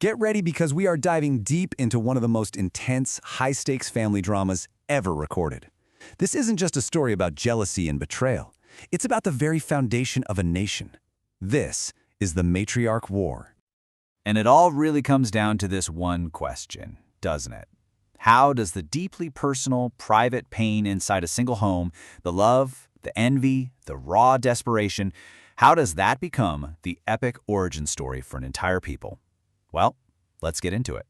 Get ready because we are diving deep into one of the most intense, high-stakes family dramas ever recorded. This isn't just a story about jealousy and betrayal. It's about the very foundation of a nation. This is the Matriarch War. And it all really comes down to this one question, doesn't it? How does the deeply personal, private pain inside a single home, the love, the envy, the raw desperation, how does that become the epic origin story for an entire people? Well, let's get into it.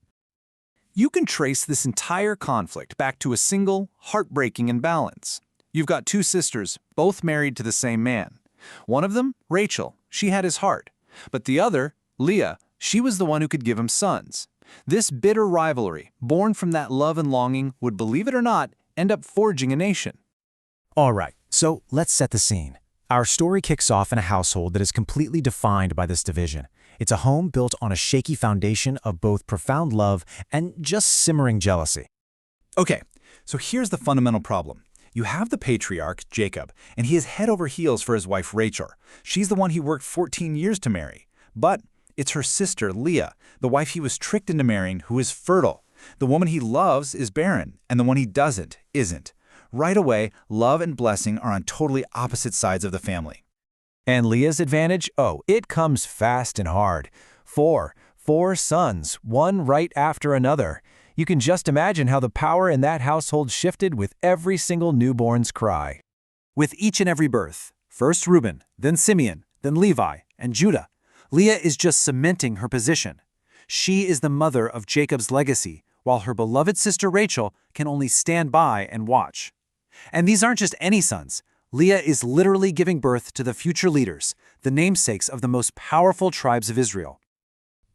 You can trace this entire conflict back to a single, heartbreaking imbalance. You've got two sisters, both married to the same man. One of them, Rachel, she had his heart. But the other, Leah, she was the one who could give him sons. This bitter rivalry, born from that love and longing, would, believe it or not, end up forging a nation. All right, so let's set the scene. Our story kicks off in a household that is completely defined by this division. It's a home built on a shaky foundation of both profound love and just simmering jealousy. Okay, so here's the fundamental problem. You have the patriarch, Jacob, and he is head over heels for his wife Rachel. She's the one he worked 14 years to marry. But it's her sister, Leah, the wife he was tricked into marrying, who is fertile. The woman he loves is barren, and the one he doesn't isn't. Right away, love and blessing are on totally opposite sides of the family. And Leah's advantage? Oh, it comes fast and hard. Four sons, one right after another. You can just imagine how the power in that household shifted with every single newborn's cry. With each and every birth, first Reuben, then Simeon, then Levi, and Judah, Leah is just cementing her position. She is the mother of Jacob's legacy, while her beloved sister Rachel can only stand by and watch. And these aren't just any sons. Leah is literally giving birth to the future leaders, the namesakes of the most powerful tribes of Israel.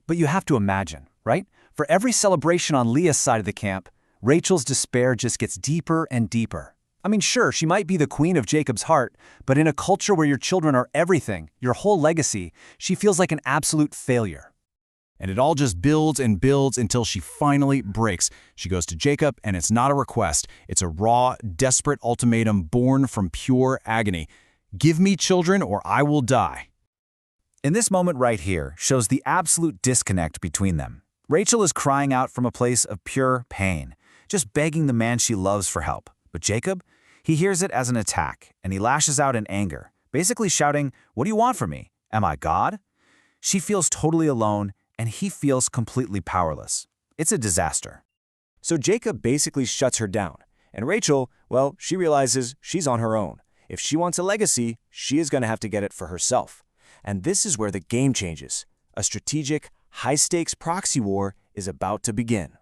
But you have to imagine, right? For every celebration on Leah's side of the camp, Rachel's despair just gets deeper and deeper. I mean, sure, she might be the queen of Jacob's heart, but in a culture where your children are everything, your whole legacy, she feels like an absolute failure. And it all just builds and builds until she finally breaks. She goes to Jacob, and it's not a request. It's a raw, desperate ultimatum born from pure agony. Give me children or I will die. And this moment right here shows the absolute disconnect between them. Rachel is crying out from a place of pure pain, just begging the man she loves for help. But Jacob, he hears it as an attack, and he lashes out in anger, basically shouting, "What do you want from me? Am I God?" She feels totally alone, and he feels completely powerless. It's a disaster. So Jacob basically shuts her down. And Rachel, well, she realizes she's on her own. If she wants a legacy, she is going to have to get it for herself. And this is where the game changes. A strategic, high-stakes proxy war is about to begin.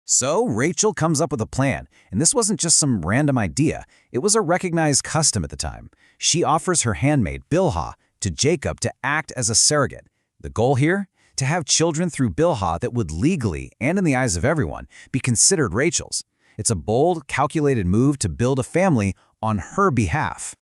So Rachel comes up with a plan, and this wasn't just some random idea. It was a recognized custom at the time. She offers her handmaid, Bilhah, to Jacob to act as a surrogate. The goal here? To have children through Bilhah that would legally, and in the eyes of everyone, be considered Rachel's. It's a bold, calculated move to build a family on her behalf.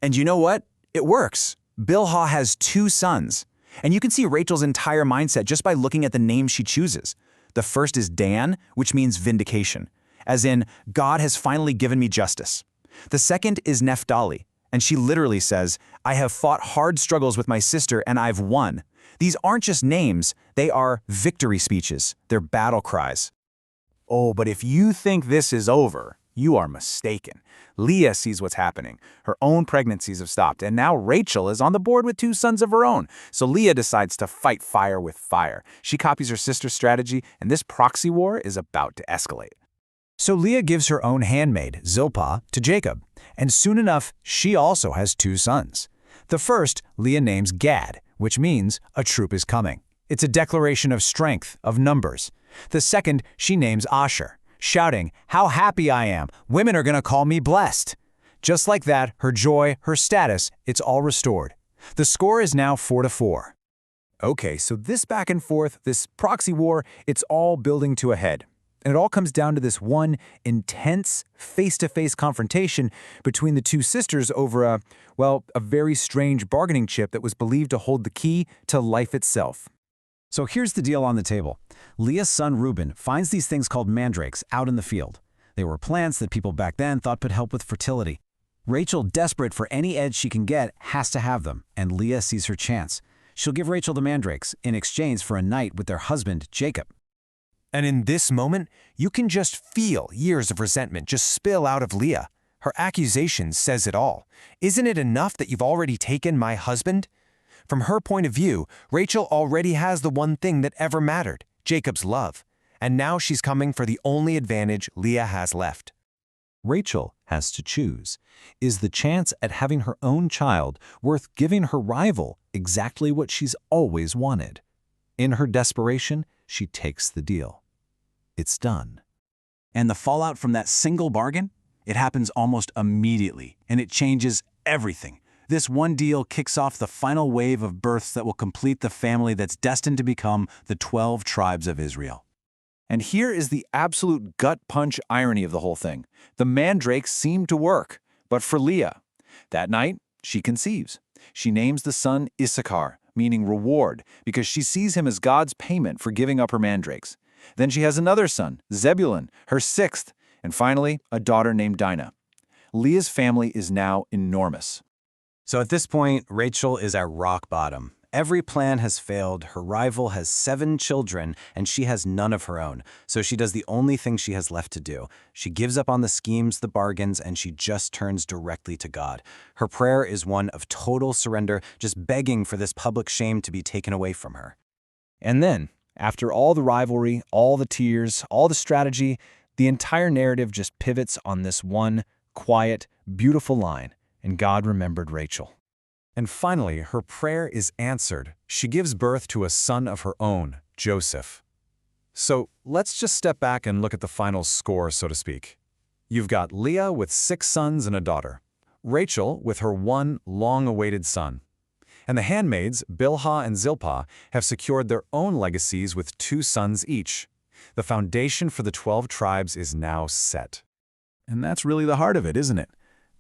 And you know what? It works. Bilhah has two sons. And you can see Rachel's entire mindset just by looking at the names she chooses. The first is Dan, which means vindication, as in, God has finally given me justice. The second is Naphtali, and she literally says, I have fought hard struggles with my sister and I've won. These aren't just names, they are victory speeches. They're battle cries. Oh, but if you think this is over, you are mistaken. Leah sees what's happening. Her own pregnancies have stopped, and now Rachel is on the board with two sons of her own. So Leah decides to fight fire with fire. She copies her sister's strategy, and this proxy war is about to escalate. So Leah gives her own handmaid, Zilpah, to Jacob. And soon enough, she also has two sons. The first, Leah names Gad, which means a troop is coming. It's a declaration of strength, of numbers. The second, she names Asher, shouting, how happy I am, women are going to call me blessed. Just like that, her joy, her status, it's all restored. The score is now 4-4. Okay, so this back and forth, this proxy war, it's all building to a head. And it all comes down to this one intense face-to-face confrontation between the two sisters over a very strange bargaining chip that was believed to hold the key to life itself. So here's the deal on the table. Leah's son Reuben finds these things called mandrakes out in the field. They were plants that people back then thought could help with fertility. Rachel, desperate for any edge she can get, has to have them, and Leah sees her chance. She'll give Rachel the mandrakes in exchange for a night with their husband, Jacob. And in this moment, you can just feel years of resentment just spill out of Leah. Her accusation says it all. Isn't it enough that you've already taken my husband? From her point of view, Rachel already has the one thing that ever mattered, Jacob's love. And now she's coming for the only advantage Leah has left. Rachel has to choose. Is the chance at having her own child worth giving her rival exactly what she's always wanted? In her desperation, she takes the deal. It's done. And the fallout from that single bargain? It happens almost immediately, and it changes everything. This one deal kicks off the final wave of births that will complete the family that's destined to become the 12 tribes of Israel. And here is the absolute gut-punch irony of the whole thing. The mandrakes seem to work, but for Leah. That night, she conceives. She names the son Issachar, meaning reward, because she sees him as God's payment for giving up her mandrakes. Then she has another son, Zebulun, her sixth, and finally, a daughter named Dinah. Leah's family is now enormous. So at this point, Rachel is at rock bottom. Every plan has failed, her rival has 7 children, and she has none of her own. So she does the only thing she has left to do. She gives up on the schemes, the bargains, and she just turns directly to God. Her prayer is one of total surrender, just begging for this public shame to be taken away from her. And then, after all the rivalry, all the tears, all the strategy, the entire narrative just pivots on this one quiet, beautiful line. And God remembered Rachel. And finally, her prayer is answered. She gives birth to a son of her own, Joseph. So let's just step back and look at the final score, so to speak. You've got Leah with 6 sons and a daughter, Rachel with her one long-awaited son. And the handmaids, Bilhah and Zilpah, have secured their own legacies with 2 sons each. The foundation for the 12 tribes is now set. And that's really the heart of it, isn't it?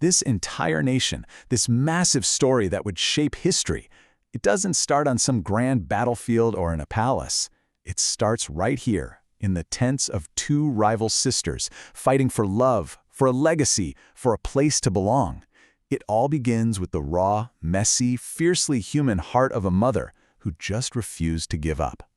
This entire nation, this massive story that would shape history, it doesn't start on some grand battlefield or in a palace. It starts right here, in the tents of 2 rival sisters, fighting for love, for a legacy, for a place to belong. It all begins with the raw, messy, fiercely human heart of a mother who just refused to give up.